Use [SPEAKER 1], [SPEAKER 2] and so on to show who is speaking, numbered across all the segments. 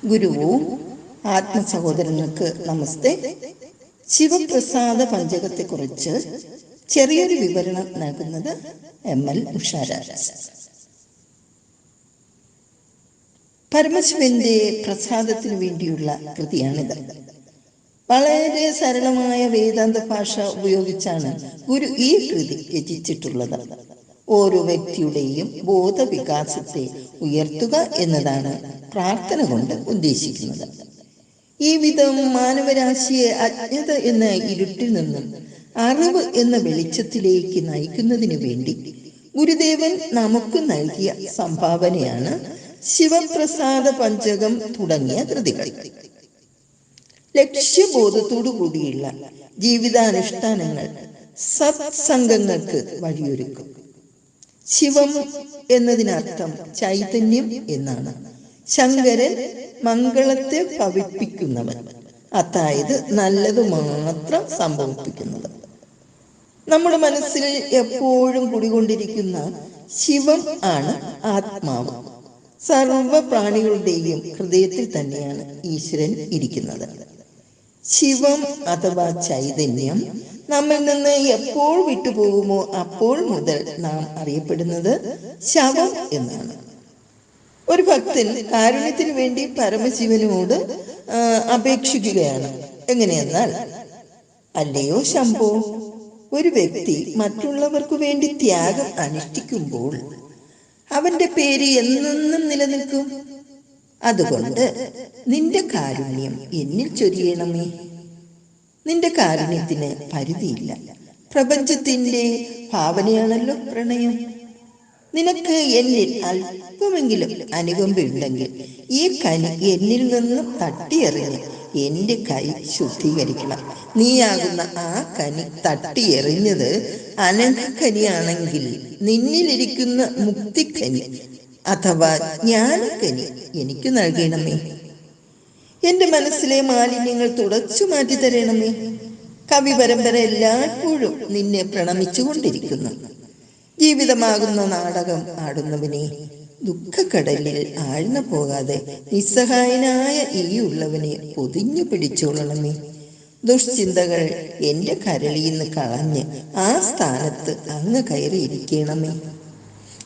[SPEAKER 1] ഗുരുവും ആത്മസഹോദരങ്ങൾക്ക് നമസ്തേ. ശിവപ്രസാദ പഞ്ചകത്തെക്കുറിച്ച് ചെറിയൊരു വിവരണം നൽകുന്നത് ML ഉഷാരാജ്. പരമശിവന്റെ പ്രസാദത്തിനു വേണ്ടിയുള്ള കൃതിയാണിത്. വളരെ സരളമായ വേദാന്ത ഭാഷ ഉപയോഗിച്ചാണ് ഗുരു ഈ കൃതി രചിച്ചിട്ടുള്ളത്. ഓരോ വ്യക്തിയുടെയും ബോധവികാസത്തെ ഉയർത്തുക എന്നതാണ് പ്രാർത്ഥന കൊണ്ട് ഉദ്ദേശിക്കുന്നത്. ഈ വിധം മാനവരാശിയെ അജ്ഞത എന്ന ഇരുട്ടിൽ നിന്നും അറിവ് എന്ന വെളിച്ചത്തിലേക്ക് നയിക്കുന്നതിന് വേണ്ടി ഗുരുദേവൻ നമുക്ക് നൽകിയ സംഭാവനയാണ് ശിവപ്രസാദ പഞ്ചകം തുടങ്ങിയ കൃതികൾ. ലക്ഷ്യബോധത്തോടു കൂടിയുള്ള ജീവിതാനുഷ്ഠാനങ്ങൾ സത്സംഗങ്ങൾക്ക് വഴിയൊരുക്കും. ശിവം എന്നതിനർത്ഥം ചൈതന്യം എന്നാണ്. ശങ്കരൻ മംഗളത്തെ ഭവിപ്പിക്കുന്നവൻ, അതായത് നല്ലത് മാത്രം സംഭവിപ്പിക്കുന്നത്. നമ്മുടെ മനസ്സിൽ എപ്പോഴും കുടികൊണ്ടിരിക്കുന്ന ശിവം ആണ് ആത്മാവ്. സർവ പ്രാണികളുടെയും ഹൃദയത്തിൽ തന്നെയാണ് ഈശ്വരൻ ഇരിക്കുന്നത്. ശിവം അഥവാ ചൈതന്യം നമ്മിൽ നിന്ന് എപ്പോൾ വിട്ടുപോകുമോ അപ്പോൾ മുതൽ നാം അറിയപ്പെടുന്നത് ശവം എന്നാണ്. ഒരു ഭക്തൻ കാരുണ്യത്തിന് വേണ്ടി പരമശിവനോട് അപേക്ഷിക്കുകയാണ്. എങ്ങനെയെന്നാൽ, അല്ലയോ ശംഭോ, ഒരു വ്യക്തി മറ്റുള്ളവർക്ക് വേണ്ടി ത്യാഗം അനുഷ്ഠിക്കുമ്പോൾ അവന്റെ പേര് എന്നെന്നും നിലനിൽക്കും. അതുകൊണ്ട് നിന്റെ കാരുണ്യം എന്നിൽ ചൊരിയണമേ. നിന്റെ കാരുണ്യത്തിന് പരിധിയില്ല. പ്രപഞ്ചത്തിന്റെ ഭാവനയാണല്ലോ പ്രണയം. നിനക്ക് എന്നിൽ അല്പമെങ്കിലും അനുകമ്പയുണ്ടെങ്കിൽ ഈ കനി എന്നിൽ നിന്ന് തട്ടിയെറിഞ്ഞ് എന്റെ കൈ ശുദ്ധീകരിക്കണം. നീയാകുന്ന ആ കനി തട്ടിയെറിഞ്ഞത് അനഘക്കനിയാണെങ്കിൽ നിന്നിലിരിക്കുന്ന മുക്തിക്കനി അഥവാ ജ്ഞാനക്കനി എനിക്ക് നൽകണമേ. എന്റെ മനസ്സിലെ മാലിന്യങ്ങൾ തുടച്ചു മാറ്റി തരണമേ. കവി പരമ്പര എല്ലായ്പ്പോഴും നിന്നെ പ്രണമിച്ചുകൊണ്ടിരിക്കുന്നു. ജീവിതമാകുന്ന നാടകം ആടുന്നവനെ, ദുഃഖക്കടലിൽ ആഴ്ന്നു പോകാതെ നിസ്സഹായനായ ഈ ഉള്ളവനെ പൊതിഞ്ഞു പിടിച്ചോളണമേ. ദുഷ്ചിന്തകൾ എന്റെ കരളിൽ നിന്ന് കളഞ്ഞ് ആ സ്ഥാനത്ത് അങ്ങ് കയറിയിരിക്കണമേ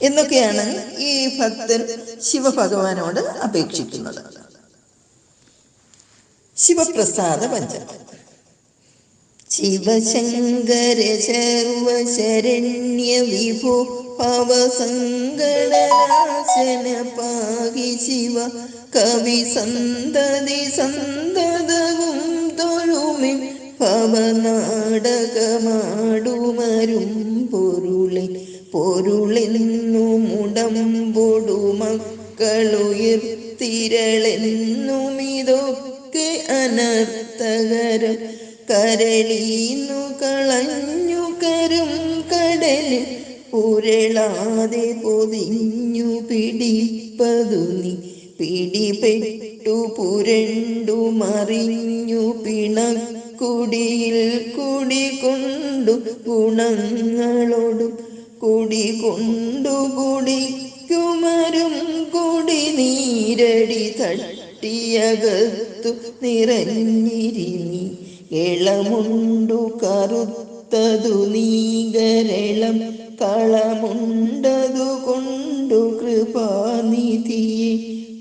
[SPEAKER 1] എന്നൊക്കെയാണ് ഈ ഭക്തൻ ശിവഭഗവാനോട് അപേക്ഷിക്കുന്നത്. ശിവപ്രസാദ പഞ്ചകം. ശിവശങ്കര സർവശരണ്യ വിഭോ ഭവസങ്കടനാശന പാഹി ശിവ കവി സന്തതി സന്തതവും തൊഴുമിൻ ഭവനാടകമാടുമരും പൊരുളെ പൊരുളെന്നു മുടമ്പൊടു മക്കളുയർത്തിരളെന്നുമിതൊക്കെ അനർത്ഥകരം കരളീന്നു കളഞ്ഞു കരും കടലിൽ പുരളാതെ പൊതിഞ്ഞു പിടിപ്പതു നീ പിടിപെട്ടു പുരണ്ടു മറിഞ്ഞു പിണക്കുടിയിൽ കുടികൊണ്ടു ഗുണങ്ങളോടും കുടികൊണ്ടു കുടിക്കുമരും കുടി നീരടി തട്ടിയകത്തു നിറഞ്ഞിരിനി എളമുണ്ടു കറുത്തതു നീകരളം കളമുണ്ടതു കൊണ്ടു കൃപാനിധിയെ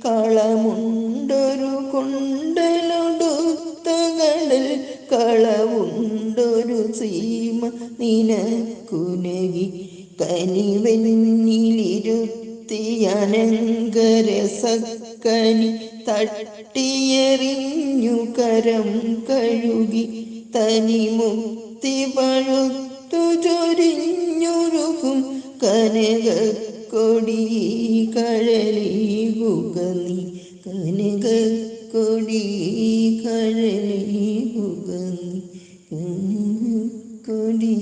[SPEAKER 1] കളമുണ്ടൊരു കൊണ്ടലൊടുത്ത കടൽ കളവുണ്ടൊരു സീമ നിനക്കുനകി കനിവെന്നിലിരുത്തിയനങ്കരസക്കനി തട്ടിയെറിഞ്ഞു കരം കഴുകി തനി മുക്തി പഴുത്തു ചൊരിഞ്ഞൊരുക്കും കനകക്കൊടി കഴലീകുക നീ കനകക്കൊടി കഴലീകുക നീ കനകക്കൊടി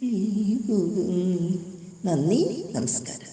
[SPEAKER 1] കഴലീകുക നീ. നന്ദി, നമസ്കാരം.